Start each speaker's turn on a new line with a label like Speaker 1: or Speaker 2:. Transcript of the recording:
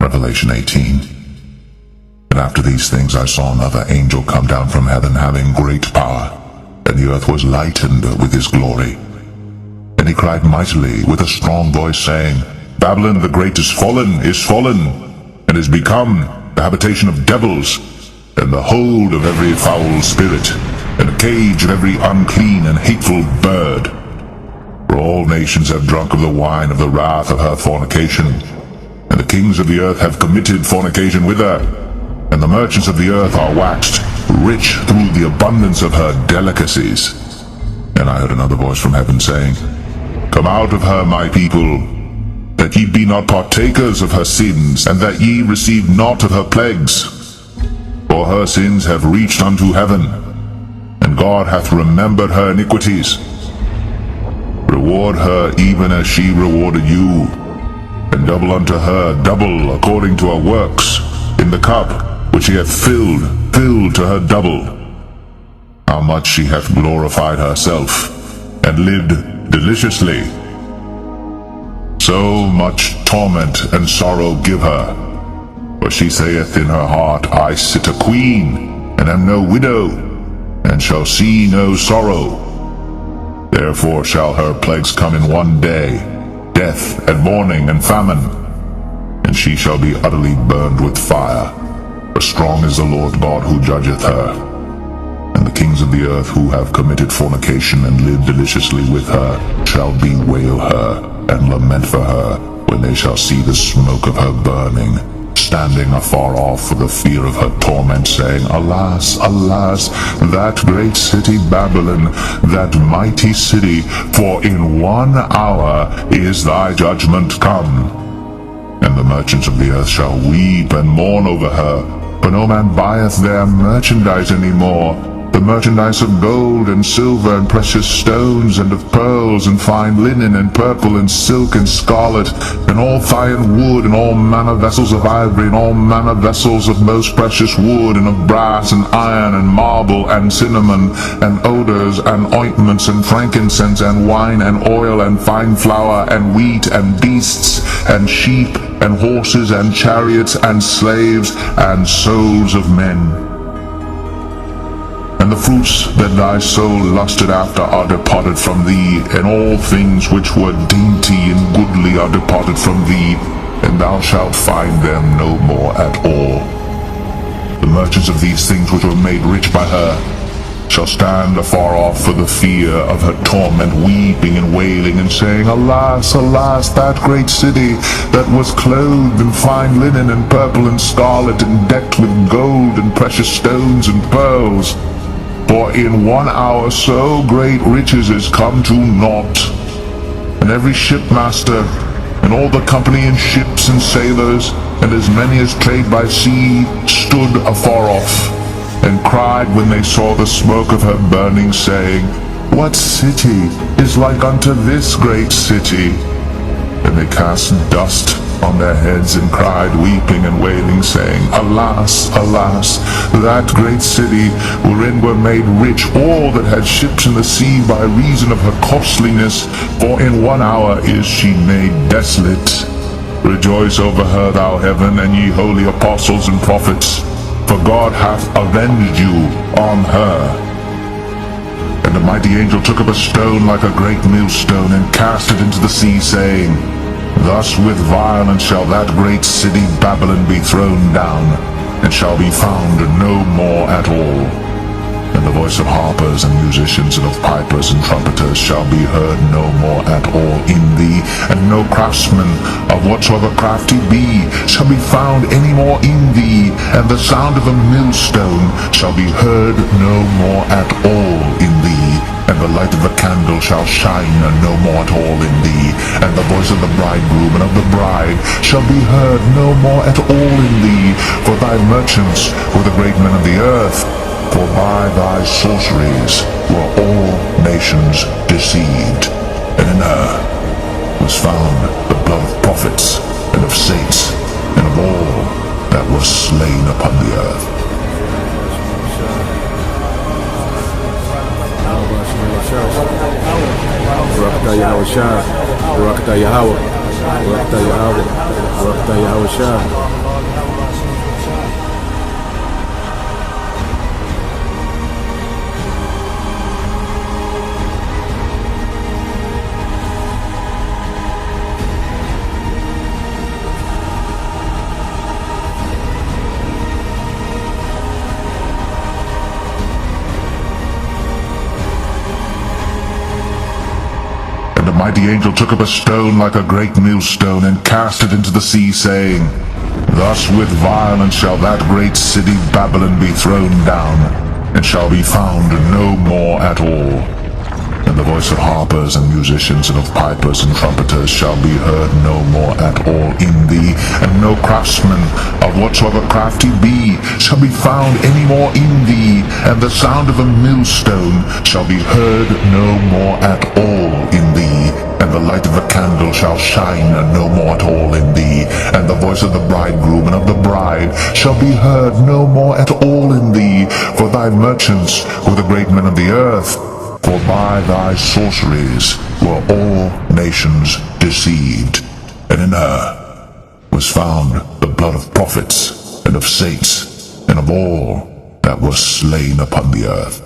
Speaker 1: Revelation 18. And after these things I saw another angel come down from heaven, having great power, and the earth was lightened with his glory. And he cried mightily with a strong voice, saying, Babylon the great is fallen, and is become the habitation of devils, and the hold of every foul spirit, and the cage of every unclean and hateful bird. For all nations have drunk of the wine of the wrath of her fornication, and the kings of the earth have committed fornication with her, and the merchants of the earth are waxed rich through the abundance of her delicacies. And I heard another voice from heaven saying, Come out of her, my people, that ye be not partakers of her sins, and that ye receive not of her plagues. For her sins have reached unto heaven, and God hath remembered her iniquities. Reward her even as she rewarded you, and double unto her double according to her works, in the cup which she hath filled to her double. How much she hath glorified herself, and lived deliciously. So much torment and sorrow give her. For she saith in her heart, I sit a queen, and am no widow, and shall see no sorrow. Therefore shall her plagues come in one day, death, and mourning, and famine. And she shall be utterly burned with fire. For strong is the Lord God who judgeth her. And the kings of the earth who have committed fornication and lived deliciously with her shall bewail her, and lament for her, when they shall see the smoke of her burning, standing afar off for the fear of her torment, saying, Alas, alas, that great city Babylon, that mighty city, for in 1 hour is thy judgment come. And the merchants of the earth shall weep and mourn over her, for no man buyeth their merchandise any more, the merchandise of gold and silver and precious stones, and of pearls and fine linen and purple and silk and scarlet, and all fine wood, and all manner vessels of ivory, and all manner vessels of most precious wood, and of brass and iron and marble and cinnamon, and odors and ointments and frankincense and wine and oil and fine flour and wheat and beasts and sheep and horses and chariots and slaves and souls of men. And the fruits that thy soul lusted after are departed from thee, and all things which were dainty and goodly are departed from thee, and thou shalt find them no more at all. The merchants of these things which were made rich by her shall stand afar off for the fear of her torment, weeping and wailing, and saying, Alas, alas, that great city, that was clothed in fine linen and purple and scarlet, and decked with gold and precious stones and pearls. For in 1 hour so great riches is come to naught. And every shipmaster, and all the company in ships and sailors, and as many as trade by sea, stood afar off, and cried when they saw the smoke of her burning, saying, What city is like unto this great city? And they cast dust on their heads, and cried, weeping and wailing, saying, Alas, alas, that great city, wherein were made rich all that had ships in the sea by reason of her costliness, for in 1 hour is she made desolate. Rejoice over her, thou heaven, and ye holy apostles and prophets, for God hath avenged you on her. And the mighty angel took up a stone like a great millstone, and cast it into the sea, saying, Thus with violence shall that great city Babylon be thrown down, and shall be found no more at all. And the voice of harpers and musicians, and of pipers and trumpeters shall be heard no more at all in thee, and no craftsman of whatsoever craft he be shall be found any more in thee, and the sound of a millstone shall be heard no more at all in thee, and the light of a candle shall shine no more at all in thee, and the voice of the bridegroom and of the bride shall be heard no more at all in thee, for thy merchants were the great men of the earth, for by thy sorceries were all nations deceived, and in her was found the blood of prophets, and of saints, and of all that were slain upon the earth.
Speaker 2: Barakatah Yahweh Shai, Barakatah Yahweh, Barakatah Yahweh. Barak tayo Yahusha.
Speaker 1: And the mighty angel took up a stone like a great millstone, and cast it into the sea, saying, Thus with violence shall that great city Babylon be thrown down, and shall be found no more at all. And the voice of harpers and musicians, and of pipers and trumpeters, shall be heard no more at all in thee, and no craftsman of whatsoever craft he be shall be found any more in thee, and the sound of a millstone shall be heard no more at all in thee, and the light of a candle shall shine no more at all in thee, and the voice of the bridegroom and of the bride shall be heard no more at all in thee, for thy merchants were the great men of the earth. For by thy sorceries were all nations deceived, and in her was found the blood of prophets, and of saints, and of all that were slain upon the earth.